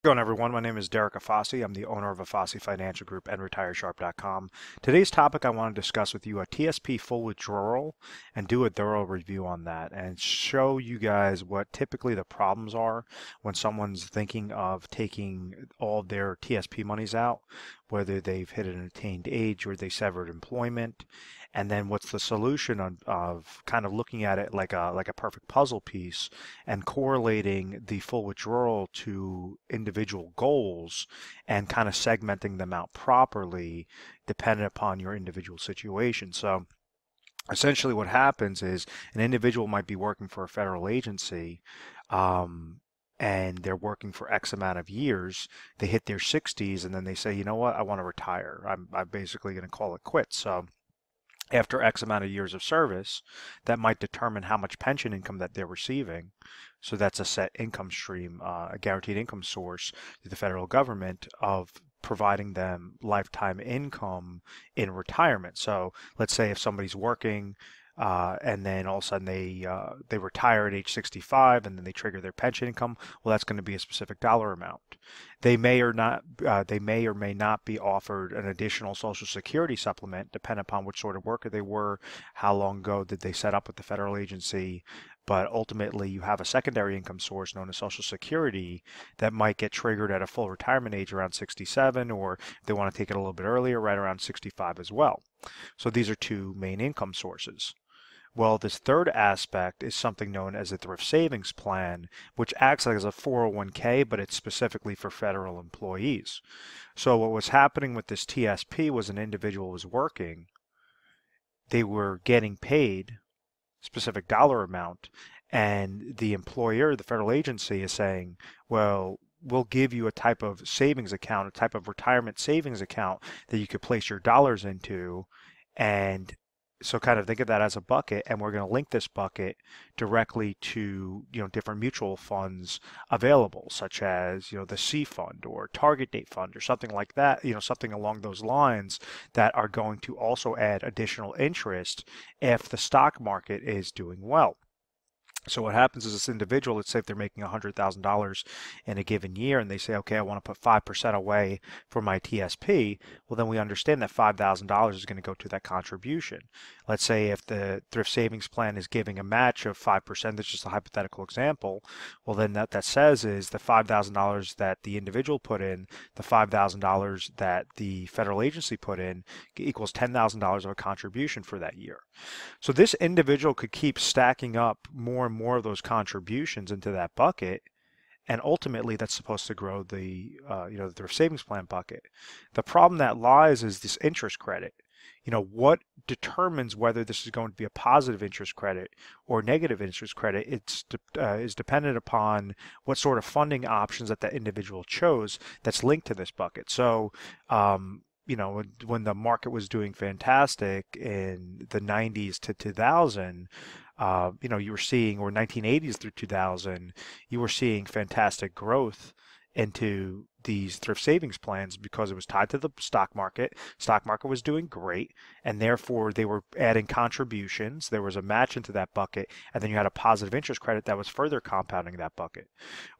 How's it going, everyone? My name is Derek Afasi. I'm the owner of Afasi Financial Group and RetireSharp.com. Today's topic I want to discuss with you a TSP full withdrawal and do a thorough review on that and show you guys what typically the problems are when someone's thinking of taking all their TSP monies out, whether they've hit an attained age or they severed employment, and then what's the solution of kind of looking at it like a perfect puzzle piece and correlating the full withdrawal to individual goals and kind of segmenting them out properly dependent upon your individual situation. So essentially what happens is an individual might be working for a federal agency, and they're working for X amount of years. They hit their 60s and then they say, you know what, I want to retire. I'm basically going to call it quits. So after X amount of years of service, that might determine how much pension income that they're receiving. So that's a set income stream, a guaranteed income source to the federal government of providing them lifetime income in retirement. So let's say if somebody's working and then all of a sudden they retire at age 65 and then they trigger their pension income, well, that's going to be a specific dollar amount. They may or may not be offered an additional Social Security supplement, depending upon which sort of worker they were, how long ago did they set up with the federal agency. But ultimately, you have a secondary income source known as Social Security that might get triggered at a full retirement age around 67, or if they want to take it a little bit earlier, right around 65 as well. So these are two main income sources. Well, this third aspect is something known as a Thrift Savings Plan, which acts like as a 401k, but it's specifically for federal employees. So what was happening with this TSP was an individual was working, they were getting paid specific dollar amount, and the employer, the federal agency, is saying, well, we'll give you a type of savings account, a type of retirement savings account that you could place your dollars into. And so kind of think of that as a bucket, and we're going to link this bucket directly to, different mutual funds available, such as, the C fund or target date fund or something like that, something along those lines that are going to also add additional interest if the stock market is doing well. So what happens is this individual, let's say if they're making $100,000 in a given year and they say, okay, I want to put 5% away for my TSP, well, then we understand that $5,000 is going to go to that contribution. Let's say if the thrift savings plan is giving a match of 5%, that's just a hypothetical example, well, then that says is the $5,000 that the individual put in, the $5,000 that the federal agency put in equals $10,000 of a contribution for that year. So this individual could keep stacking up more and more of those contributions into that bucket, and ultimately that's supposed to grow the the thrift savings plan bucket. The problem that lies is this interest credit. What determines whether this is going to be a positive interest credit or negative interest credit? Is dependent upon what sort of funding options that individual chose that's linked to this bucket. So when the market was doing fantastic in the 90s to 2000, you were seeing, or 1980s through 2000, you were seeing fantastic growth into these thrift savings plans because it was tied to the stock market. Stock market was doing great, and therefore they were adding contributions. There was a match into that bucket, and then you had a positive interest credit that was further compounding that bucket.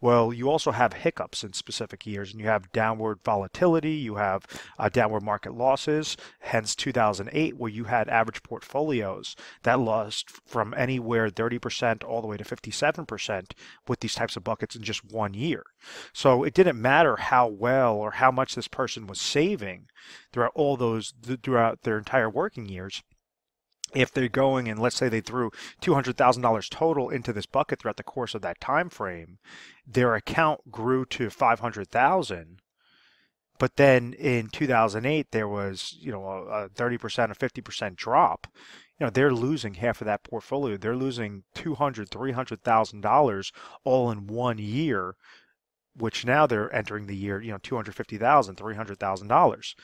Well, you also have hiccups in specific years, and you have downward volatility, you have downward market losses, hence 2008, where you had average portfolios that lost from anywhere 30% all the way to 57% with these types of buckets in just 1 year. So it didn't matter how well or how much this person was saving throughout their entire working years. If they're going and let's say they threw $200,000 total into this bucket throughout the course of that time frame, their account grew to $500,000. But then in 2008, there was, a 30% or 50% drop. They're losing half of that portfolio. They're losing $200,000, $300,000 all in 1 year, which now they're entering the year, $250,000, $300,000.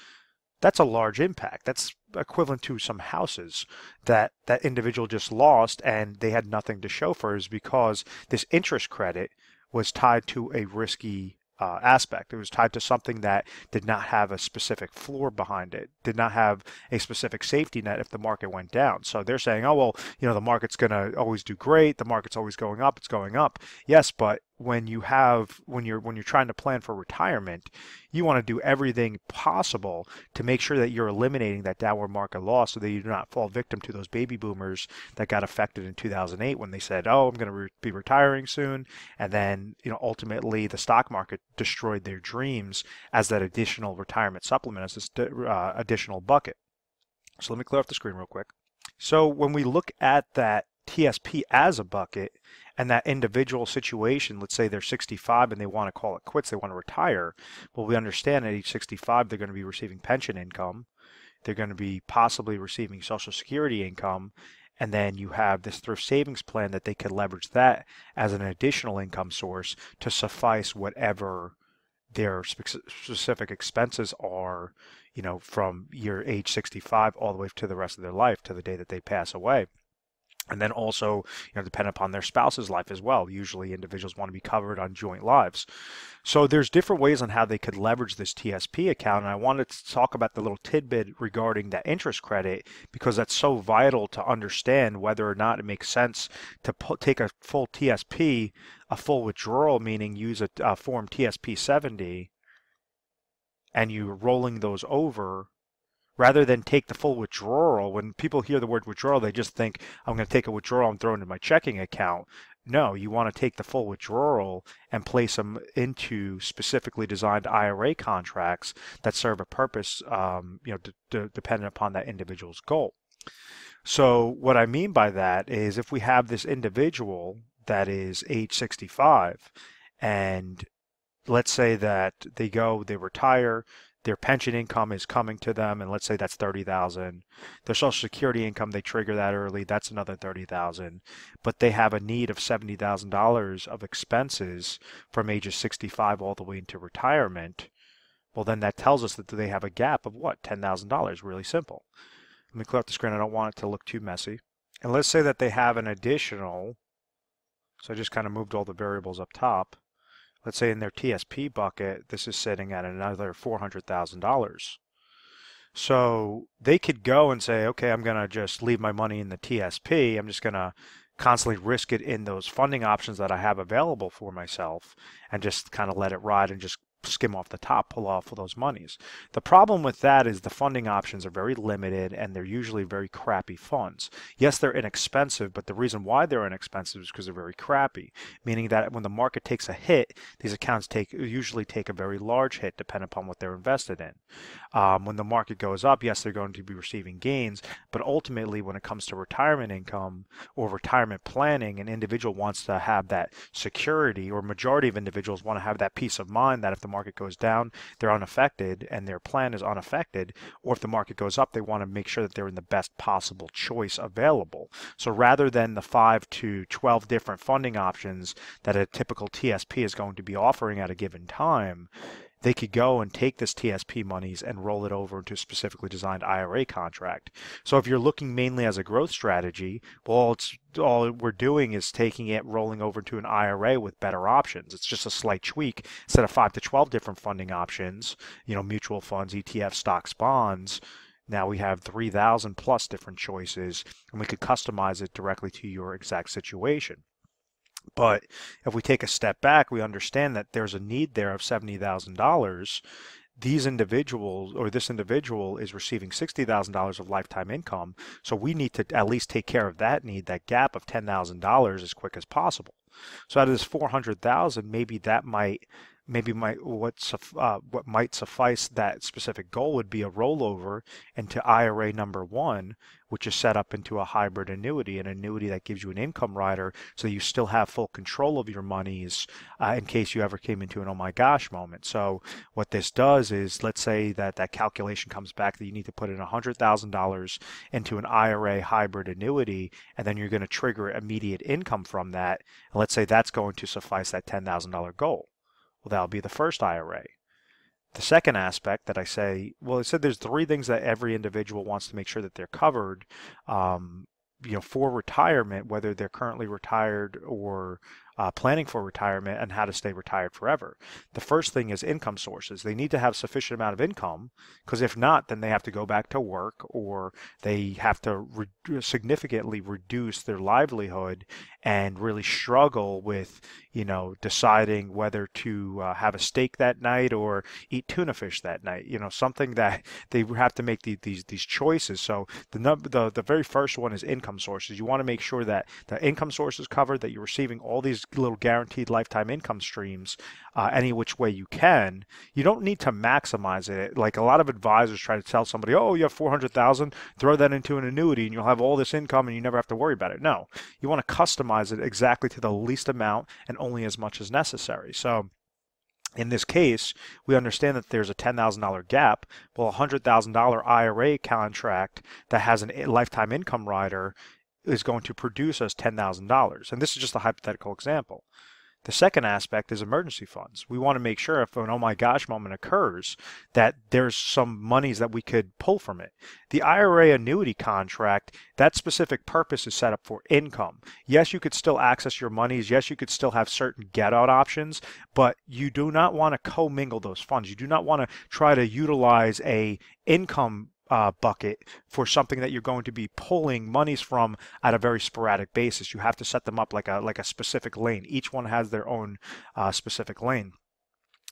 That's a large impact. That's equivalent to some houses that individual just lost, and they had nothing to show for it, because this interest credit was tied to a risky aspect. It was tied to something that did not have a specific floor behind it, did not have a specific safety net if the market went down. So they're saying, oh, well, the market's going to always do great. The market's always going up. It's going up. Yes, but when you're trying to plan for retirement, you want to do everything possible to make sure that you're eliminating that downward market loss so that you do not fall victim to those baby boomers that got affected in 2008 when they said, "Oh, I'm going to be retiring soon," and then ultimately the stock market destroyed their dreams as that additional retirement supplement, as this additional bucket. So let me clear off the screen real quick. So when we look at that TSP as a bucket and that individual situation, let's say they're 65 and they want to call it quits, they want to retire. Well, we understand at age 65 they're going to be receiving pension income. They're going to be possibly receiving Social Security income. And then you have this thrift savings plan that they could leverage that as an additional income source to suffice whatever their specific expenses are, from year age 65 all the way to the rest of their life, to the day that they pass away. And then also, depend upon their spouse's life as well. Usually individuals want to be covered on joint lives. So there's different ways on how they could leverage this TSP account. And I wanted to talk about the little tidbit regarding that interest credit, because that's so vital to understand whether or not it makes sense to take a full TSP, a full withdrawal, meaning use a form TSP 70, and you're rolling those over, rather than take the full withdrawal. When people hear the word withdrawal, they just think, I'm going to take a withdrawal and throw it into my checking account. No, you want to take the full withdrawal and place them into specifically designed IRA contracts that serve a purpose, dependent upon that individual's goal. So what I mean by that is, if we have this individual that is age 65, and let's say that they retire, their pension income is coming to them, and let's say that's $30,000. Their Social Security income, they trigger that early, that's another $30,000. But they have a need of $70,000 of expenses from ages 65 all the way into retirement. Well, then that tells us that they have a gap of what? $10,000. Really simple. Let me clear up the screen. I don't want it to look too messy. And let's say that they have an additional, so I just kind of moved all the variables up top. Let's say in their TSP bucket, this is sitting at another $400,000. So they could go and say, okay, I'm going to just leave my money in the TSP. I'm just going to constantly risk it in those funding options that I have available for myself, and just kind of let it ride and just skim off the top, pull off of those monies. The problem with that is the funding options are very limited, and they're usually very crappy funds. Yes, they're inexpensive, but the reason why they're inexpensive is because they're very crappy, meaning that when the market takes a hit, these accounts usually take a very large hit depending upon what they're invested in. When the market goes up, yes, they're going to be receiving gains, but ultimately when it comes to retirement income or retirement planning, an individual wants to have that security, or majority of individuals want to have that peace of mind that if the market goes down, they're unaffected and their plan is unaffected, or if the market goes up, they want to make sure that they're in the best possible choice available. So rather than the 5 to 12 different funding options that a typical TSP is going to be offering at a given time, they could go and take this TSP monies and roll it over into a specifically designed IRA contract. So if you're looking mainly as a growth strategy, well, all we're doing is taking it, rolling over to an IRA with better options. It's just a slight tweak. Instead of 5 to 12 different funding options, mutual funds, ETFs, stocks, bonds, now we have 3,000 plus different choices, and we could customize it directly to your exact situation. But if we take a step back, we understand that there's a need there of $70,000. These individuals, or this individual, is receiving $60,000 of lifetime income. So we need to at least take care of that need, that gap of $10,000, as quick as possible. So out of this $400,000, what might suffice that specific goal would be a rollover into IRA number 1, which is set up into a hybrid annuity, an annuity that gives you an income rider, so you still have full control of your monies in case you ever came into an oh my gosh moment. So what this does is, let's say that calculation comes back that you need to put in $100,000 into an IRA hybrid annuity, and then you're going to trigger immediate income from that. And let's say that's going to suffice that $10,000 goal. Well, that'll be the first IRA. The second aspect that I said there's 3 things that every individual wants to make sure that they're covered, for retirement, whether they're currently retired or planning for retirement and how to stay retired forever. The first thing is income sources. They need to have sufficient amount of income, because if not, then they have to go back to work, or they have to significantly reduce their livelihood and really struggle with, deciding whether to have a steak that night or eat tuna fish that night. Something that they have to make these choices. So the very first one is income sources. You want to make sure that the income source is covered, that you're receiving all these little guaranteed lifetime income streams any which way you can. You don't need to maximize it. Like a lot of advisors try to tell somebody, oh, you have 400,000, throw that into an annuity and you'll have all this income and you never have to worry about it. No, you want to customize it exactly to the least amount and only as much as necessary. So in this case, we understand that there's a $10,000 gap. Well, a $100,000 IRA contract that has a lifetime income rider is going to produce us $10,000. And this is just a hypothetical example. The second aspect is emergency funds. We want to make sure if an oh my gosh moment occurs that there's some monies that we could pull from it. The IRA annuity contract, that specific purpose is set up for income. Yes, you could still access your monies. Yes, you could still have certain get out options, but you do not want to commingle those funds. You do not want to try to utilize a income bucket for something that you're going to be pulling monies from at a very sporadic basis. You have to set them up like a specific lane. Each one has their own specific lane.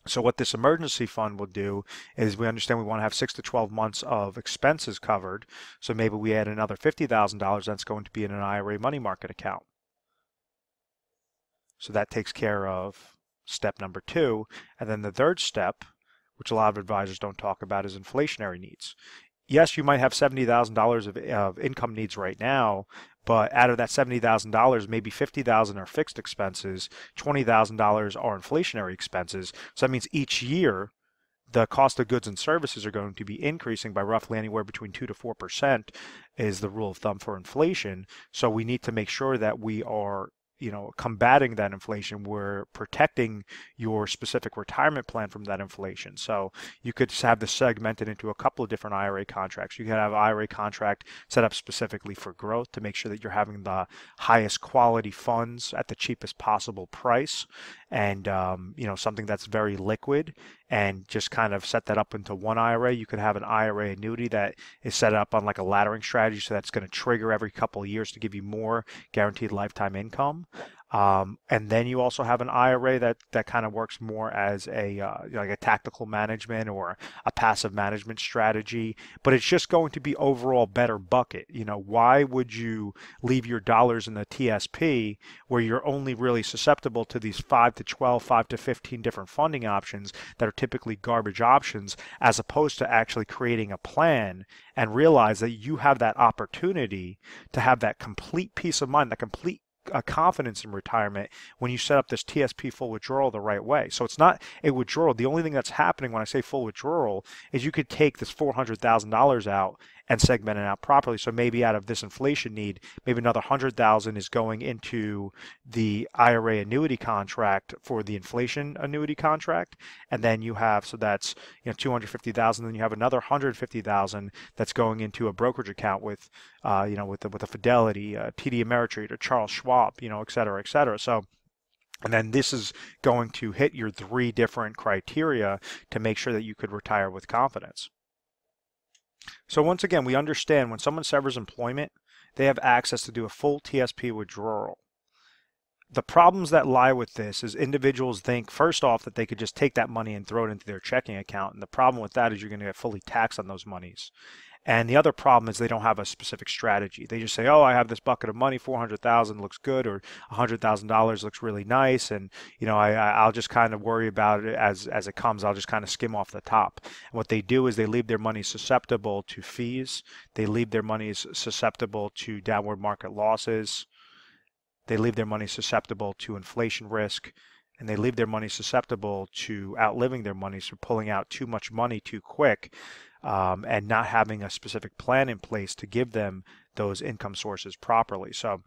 So what this emergency fund will do is we understand we want to have 6 to 12 months of expenses covered. So maybe we add another $50,000 that's going to be in an IRA money market account. So that takes care of step number 2. And then the third step, which a lot of advisors don't talk about, is inflationary needs. Yes, you might have $70,000 of income needs right now, but out of that $70,000, maybe $50,000 are fixed expenses, $20,000 are inflationary expenses. So that means each year, the cost of goods and services are going to be increasing by roughly anywhere between 2 to 4% is the rule of thumb for inflation. So we need to make sure that we are combating that inflation. We're protecting your specific retirement plan from that inflation. So you could have this segmented into a couple of different IRA contracts. You could have an IRA contract set up specifically for growth to make sure that you're having the highest quality funds at the cheapest possible price, and something that's very liquid, and just kind of set that up into one IRA. You could have an IRA annuity that is set up on like a laddering strategy, so that's going to trigger every couple of years to give you more guaranteed lifetime income. And then you also have an IRA that kind of works more as a like a tactical management or a passive management strategy, but it's just going to be overall better bucket. Why would you leave your dollars in the TSP where you're only really susceptible to these 5 to 12, 5 to 15 different funding options that are typically garbage options, as opposed to actually creating a plan and realize that you have that opportunity to have that complete peace of mind, that complete confidence in retirement when you set up this TSP full withdrawal the right way. So it's not a withdrawal. The only thing that's happening when I say full withdrawal is you could take this $400,000 out and segment it out properly. So maybe out of this inflation need, maybe another $100,000 is going into the IRA annuity contract for the inflation annuity contract, and then you have, so that's $250,000. Then you have another $150,000 that's going into a brokerage account with with a Fidelity, TD Ameritrade, or Charles Schwab, et cetera, et cetera. So. And then this is going to hit your 3 different criteria to make sure that you could retire with confidence. So once again, we understand when someone severs employment, they have access to do a full TSP withdrawal. The problems that lie with this is individuals think, first off, that they could just take that money and throw it into their checking account. And the problem with that is you're going to get fully taxed on those monies. And the other problem is they don't have a specific strategy. They just say, oh, I have this bucket of money, $400,000 looks good, or $100,000 looks really nice, and I'll just kind of worry about it as it comes. I'll just kind of skim off the top. And what they do is they leave their money susceptible to fees. They leave their money susceptible to downward market losses. They leave their money susceptible to inflation risk. And they leave their money susceptible to outliving their money, so pulling out too much money too quick, and not having a specific plan in place to give them those income sources properly. So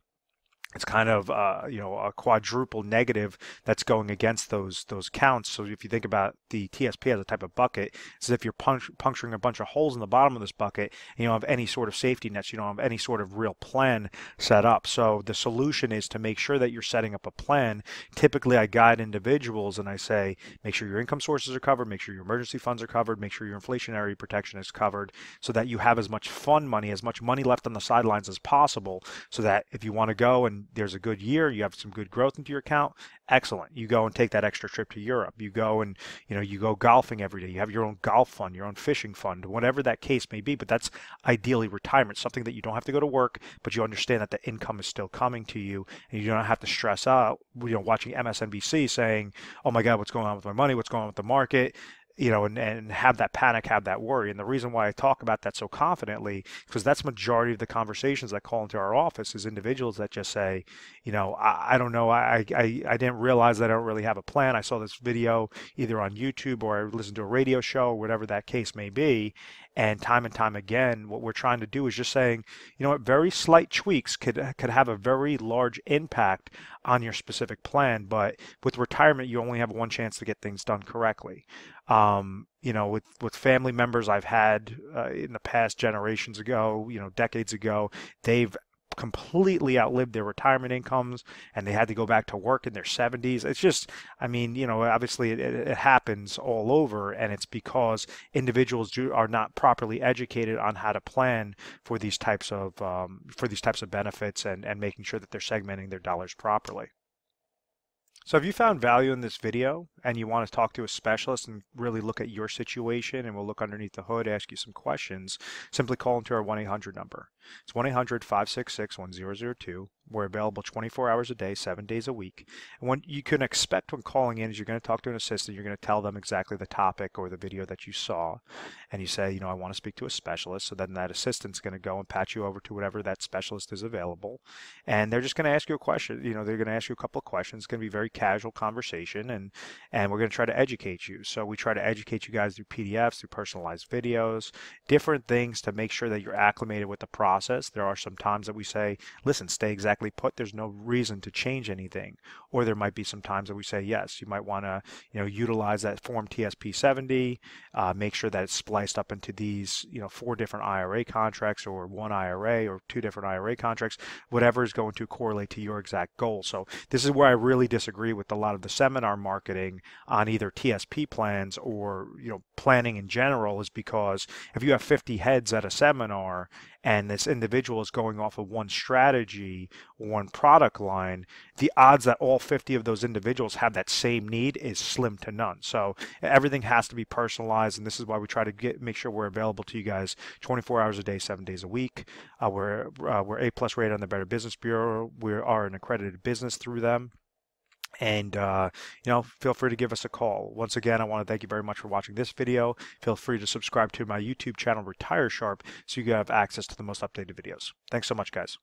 it's kind of a quadruple negative that's going against those counts. So if you think about the TSP as a type of bucket, it's as if you're puncturing a bunch of holes in the bottom of this bucket, and you don't have any sort of safety nets, you don't have any sort of real plan set up. So the solution is to make sure that you're setting up a plan. Typically I guide individuals and I say, make sure your income sources are covered, make sure your emergency funds are covered, make sure your inflationary protection is covered, so that you have as much fund money, as much money left on the sidelines as possible, so that if you want to go and there's a good year, you have some good growth into your account, excellent. You go and take that extra trip to Europe. You go and, you go golfing every day. You have your own golf fund, your own fishing fund, whatever that case may be. But that's ideally retirement, something that you don't have to go to work, but you understand that the income is still coming to you, and you don't have to stress out, watching MSNBC saying, oh my God, what's going on with my money? What's going on with the market? And have that panic, have that worry. And the reason why I talk about that so confidently, because that's majority of the conversations that call into our office, is individuals that just say, I don't know, I didn't realize that I don't really have a plan. I saw this video either on YouTube or I listened to a radio show or whatever that case may be. And time again, what we're trying to do is just saying, very slight tweaks could have a very large impact on your specific plan. But with retirement, you only have one chance to get things done correctly. With family members I've had in the past, generations ago, decades ago, they've completely outlived their retirement incomes and they had to go back to work in their 70s. It's just, obviously it happens all over, and it's because individuals are not properly educated on how to plan for these types of benefits and making sure that they're segmenting their dollars properly. So if you found value in this video and you want to talk to a specialist and really look at your situation, and we'll look underneath the hood, ask you some questions, simply call into our 1-800 number. It's 1-800-566-1002. We're available 24 hours a day, 7 days a week. And what you can expect when calling in is you're going to talk to an assistant. You're going to tell them exactly the topic or the video that you saw. And you say, I want to speak to a specialist. So then that assistant's going to go and patch you over to whatever that specialist is available. And they're just going to ask you a question. They're going to ask you a couple of questions. It's going to be a very casual conversation. And we're going to try to educate you. So we try to educate you guys through PDFs, through personalized videos, different things to make sure that you're acclimated with the process. There are some times that we say, listen, stay exactly put. There's no reason to change anything. Or there might be some times that we say, yes, you might want to, utilize that form TSP 70, make sure that it's spliced up into these, 4 different IRA contracts or 1 IRA or 2 different IRA contracts, whatever is going to correlate to your exact goal. So this is where I really disagree with a lot of the seminar marketing on either TSP plans or, planning in general, is because if you have 50 heads at a seminar and this individual is going off of one strategy, one product line, the odds that all 50 of those individuals have that same need is slim to none. So everything has to be personalized, and this is why we try to make sure we're available to you guys 24 hours a day, 7 days a week. We're A+ rated on the Better Business Bureau. We are an accredited business through them. And, feel free to give us a call. Once again, I want to thank you very much for watching this video. Feel free to subscribe to my YouTube channel, Retire Sharp, so you have access to the most updated videos. Thanks so much, guys.